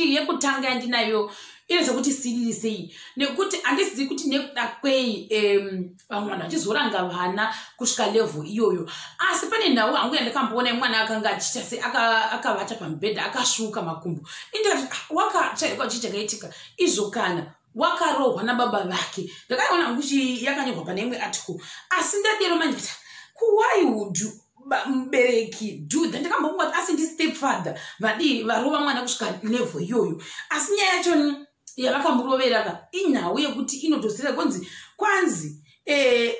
kuti yekutanga yandinayo inoza kuti sidiri sei nekuti andisizi kuti nekuda kwei vamwana vachizoranga vana kusvika level iyoyo. Asi pane nhau hangu yandakamboona mwana akanga achiita se akavata pamubhedha akasvuka makumbo. Indikati wakachairwa chii chakaitika izvokana wakarohwa nababa vake. Ndakaona hangu yakanyorwa pane imwe article. Asi ndadero manje why would you mubereki do that? Ndakambonga asi ndi stepfather varova mwana kusvika level iyoyo. Asi nyaya yacho yavakamborovera inhau yekuti inotosira kwanzi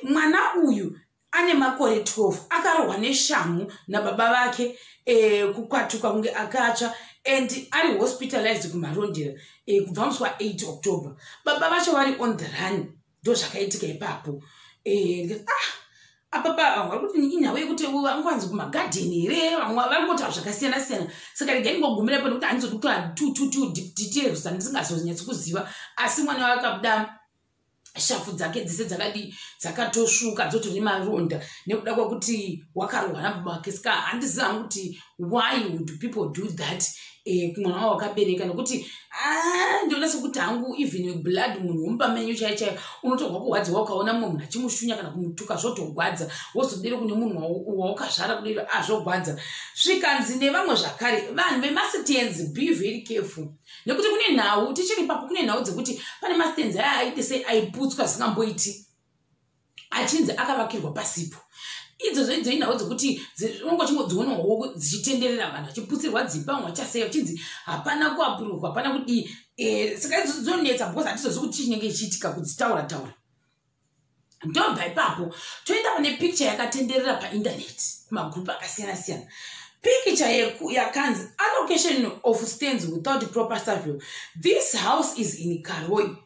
mwana uyu ane makore 12 akarohwa neshamu nababa vake kukwatuka kunge akatsva and ari hospitalized kumarondera kubva musi wa8 October. Baba vacho vari on the run. Ndo zvakaitika ipapo. Apapa vari kuti inhau yekuti vangwanzi kumagadheni here vamwe vari ngotaura zvakasiyana siyana. Saka regai ndingogumira pano kuti handizodi kutora details ndisingazonyatsi kuziva. Asi mwana wakabuda shafu dzake dzese dzakatosvuka dzotori maronda nekuda kwekuti wakarohwa nababa vake. Saka handiziva hangu kuti why would people do that kumwana wavo wakabereka, nekuti ndiona sekuti hangu even blood munhu womupamenyu chaichaiyo unotorwa kurwadziwa ukaona mumwe munhu achimushunya kana kumutuka zvotogwadza wozodero kune munhu waukazvara kudero zvogwadza. Zvikanzi nevamwe zvakare vanhu vemasitens be very careful nekuti kune nhau tichiri ipapo kune nhau dzekuti pane masitens aya aite sei aiputswa zvisingamboiti achinzi akavakirwa pasipo. Idzodzo inhau dzekuti unongo chimodzionawo dzichitenderera vanhu vachiputsirwa dzimba vamwe vachasei vachinzi hapana kuapururwa hapana kudii. Saka idzonetsa because hatizozivi kuti chinenge chichiitika kudzitaura taura. Ndobva ipapo toenda pane picture yakatenderera paindaneti kumagrupu akasiyana siyana. Picture yakanzi allocation of stands without proper survey. This house is in Karoi.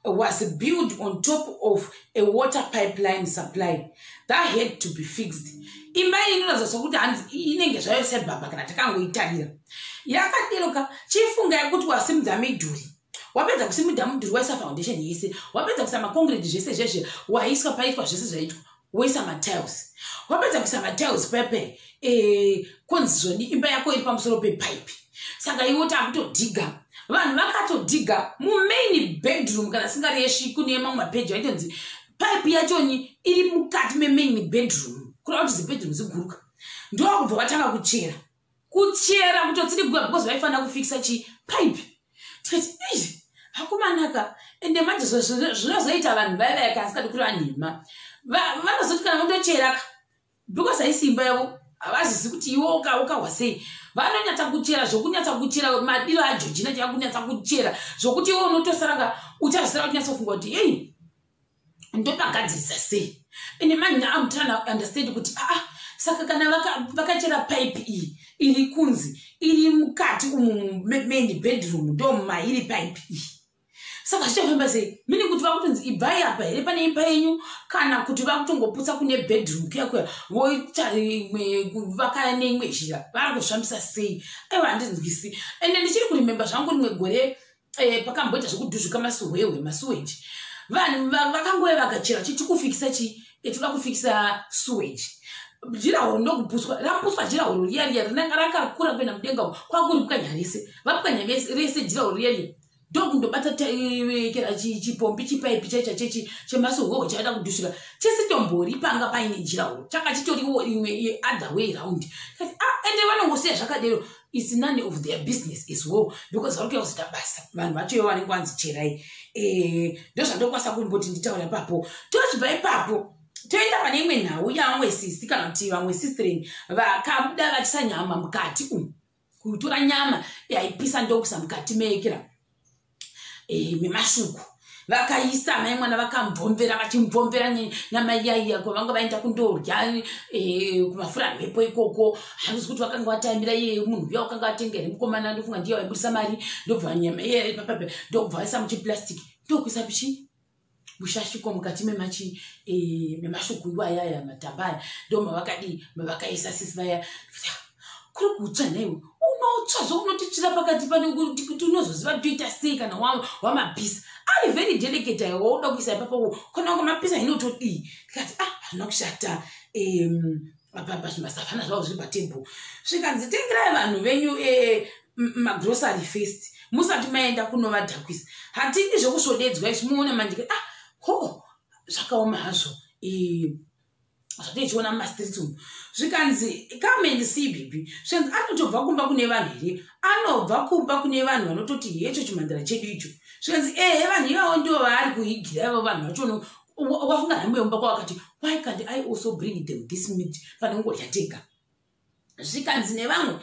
Was built on top of a water pipeline supply that had to be fixed. Imba inoratidza sokuti hanzi inenge zvayo sebhaba kana takangoitarira. Yakaderoka chifunga yekuti wasimudza midhuri. Wapedza kusimudza mudhuri waisa foundation yese. Wapedza kuisa maconcrete zvese zveshe waiswa paitwa zvese zvaitwa. Waisa matiles. Wapedza kuisa matiles pepe konzizoni imba yako iri pamusoro pepipe. Saka iwe takutodhiga. Vanhu vakatodhiga mumain bedroom kana singari yeshi kune mamwe mapeji aitonzi pipe yachoni iri mukati memain bedroom. Kuri kuti zibedroom ziguruka. Ndokubva vatanga kuchera kutotsirigwa because vaifanira kufikisa pipe. Tikati hakumanaka ende manje zvinozoita vanhu vaya kasikati kuri vanhema vanozoti kana votochera because aisimba yavo havazizi kuti iwe ukahwa sei. Vanonyatsa kuchera zvokunyatsa kuchera madiro aJorgina chakunyatsa kuchera zvokuti iwe unotosaranga uchazira kunyatsa kufunga kuti hey ndopagadzirisa sei. Ende manje I'm trying to understand kuti saka kana vakachera pipe iyi iri kunzi iri mukati main bedroom ndo mairi pipe iyi. Saka zvichafamba sei mini kuti vakutonzi ibvai apa here pane imba yenyu kana kuti vakutongoputsa kune bedroom kuya voita vakaya neimwe zhira vari kuzvambisa sei. Aiwa handinzwisi. Ende ndichiri kurememba zvangu rimwe gore pakamboita zvekudhuzvuka masuweji. Vanhu vakangouya vakachera chitikufikisa toda kufikisa sewage. Jiraho ndokuputswa raputswa jiraho riya rinanga rakakura kuenda mudenga kwakuri pukanya rese vapukanya rese jiraho riya ndokundobata kera chipombi chipaipi chaicha chemasuweji chaida kudhusvika chese tombori panga paine jiraho changa chitoriwo imwe other way round. Ende vanongosiya zvakadero it's none of their business as well because vari kuya kuzita basa vanhu vacho ivo vanenge vanzi cherai. Ndozvandokwanisa kumboti nditaura ipapo. Tochibva ipapo toenda pane imwe nhau yavamwe sisi kana kuti vamwe sistering vakabuda vachisa nyama mukati kutora nyama yaipisa ndokuisa mukati meekera memashuku vakaisa mai mwana vakambomvera vachimvomvera nyama iyaiya kwavanga vaenda kundorya kumafura mhepo ikoko. Handisi kuti vakanga vataimira iye munhu uya wakanga atengera mukomana ndofunga ndiye waibudisa mari ndobva nyama iye papape ndobva vaisa muchiplastiki ndokuisa pichi mushashiko mukati memashuku iwayaya matambaya ndomavakadi mavakaisa sisi vaya kuri kutsva naiwe unotsva zvokunotichira pakati pane kuti unozoziva toita sei kana wamapisa ari very delicate aiwa uda kuisa ipapo kana wamapisa inotodii. Tikati hazvina kushata apapa zvimasafana zvavo zviri patebho. Zvikanzi tengerai vanhu venyu magrocery first musati maenda kunovadhakwisa. Hatidi zvokusvodedzwa isu muone manje ho zvakaoma hazvo zvatichiona mumastreets umu zvikanzi come and see baby zvinzi anotobva kumba kune vanhu here anobva kumba kune vanhu vanototi hecho chimhandara chedu icho zvikanzi vanhu ivavo ndo vaari kuhigira ivo vanhu vacho wafunga nhambo yomba kwavakati why can't I also bring them this meat pane ngodya tega zvikanzi nevamwe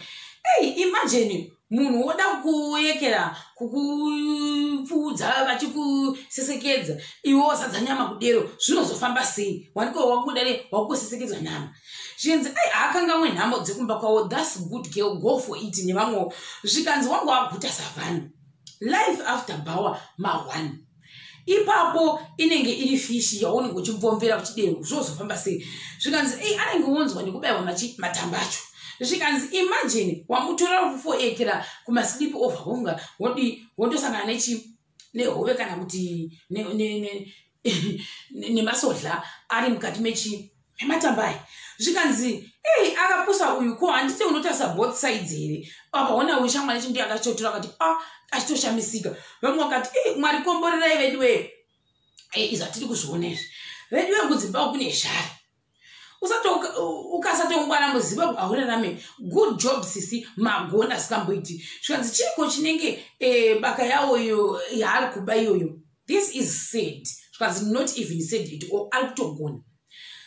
imagine munhu woda kuyekera kukupfuudza vachikusesekedza iwe wasadza nyama kudero zvinozofamba sei waniko wakudare wakusesekedza nyama zvinzi akanga mwe nhamo dzekumba kwawo that's good girl go for it nevamwe zvikanzi wangu waguta savana life after Bauer ma1 ipapo inenge iri fishi yaunenge uchimvomvera kuchidero zvozofamba sei zvikanzi anenge wonzwa nekubayiwa matambacho zvikanzi imagine wamutora kufoekera kumasleep over hunga wondosangana nehove kana kuti nemasodla ari mukati mematambai zvikanzi akapusa uyu ko handiti unotarisa both sides here apa ona uyu shamwari chindu akachotora akati achitoshamisika vamwe vakati mwari komborerai veduwe izvatiri kuzviona izvi veduwe kudzimba kune zhari ukasatongwana muzimbabwe aurarame good job sisi magona sikamboiti zvikanzi chiriko chinenge baka yawo iyo yaari kuba iyoyo this is said zvikanzi not even said it or ari kutogona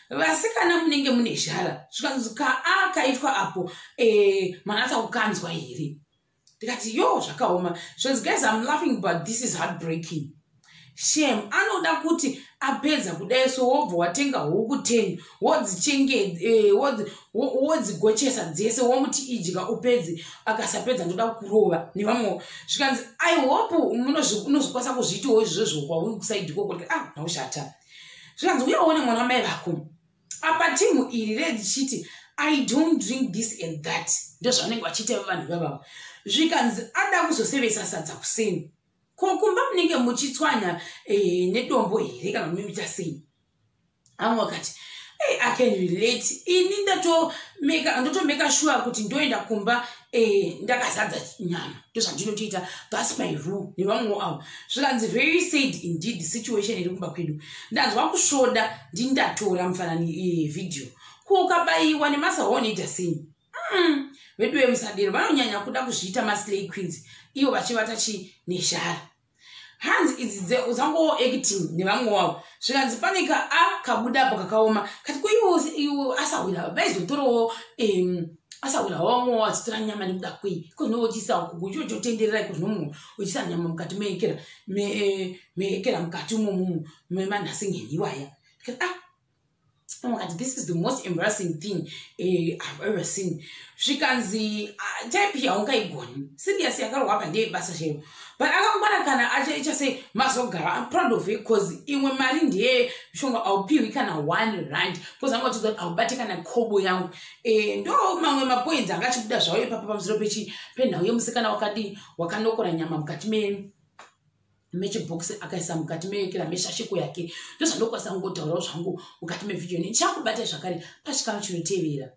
vasikana munenge mune zhara zvikanzi akaitwa apo manatsa kukanzwa here ndikati yo zvakaoma zvikanzi guys I'm laughing but this is heartbreaking shame anoda kuti apedza kudai so wobva watenga huku 10 wodzigochesa dzese womuti idya upedze akasapedza ndoda kurova nevamwe zvikanzi I hope unozokwanisa kuzviitawo izvozvo kwauri kusaidi koko naushata zvikanzi uyaone mwana wamai vako apa timu iri redichiti I don't drink this and that ndozvanenge vachiita vanhu vavavo zvikanzi ada kuzosevesa sadza kuseni kokumba munenge muchitswanya nedombo here kana munoita sei amwe wakati I can relate ini ndotomeka sure kuti ndoenda kumba ndakazadza nyama ndozvandinotoita that's my rule nevamwe avo zvikanzi very sad indeed situation iri kumba kwedu ndanzwa kusvoda ndindatora mufanani video kukabayiwa nemasahoniita sei vedu vemusadero vanonyanya kuda kuzviita maslay queens ivo vachivata nezhara hanzi idzi dzangowo acting nevamwe wavo zvikanzi paneka kabudapo kakaoma kati kuiwo asawira vaizotorawo asawira wamwe wachitora nyama nekuda kwei konowochisa kuku chotenderera kozvinomunhu uchisa nyama mukati meekera mukati umomumu memanhasingeni iwaya this is the most embarrassing thing I've ever seen zvikanzi type yaungaigoni serious yakarwa apa ndeyebasa chero but akangwana kana achase mazogara I'm proud of it because imwe mari ndiye shonga aupiwi kana 1 rand because angatiza aubate kana kobo yangu ndo mamwe mapoints angachibuda zvawo ipapa pamusoro penhau yemusikana wakanokora nyama mukati mechibhokisi akaisa mukati mekera meshashiko yake ndozvandokwanisa kungotaurawo zvangu mukati mevhidiyo ndichakubata zvakare pachikamu chinotevera.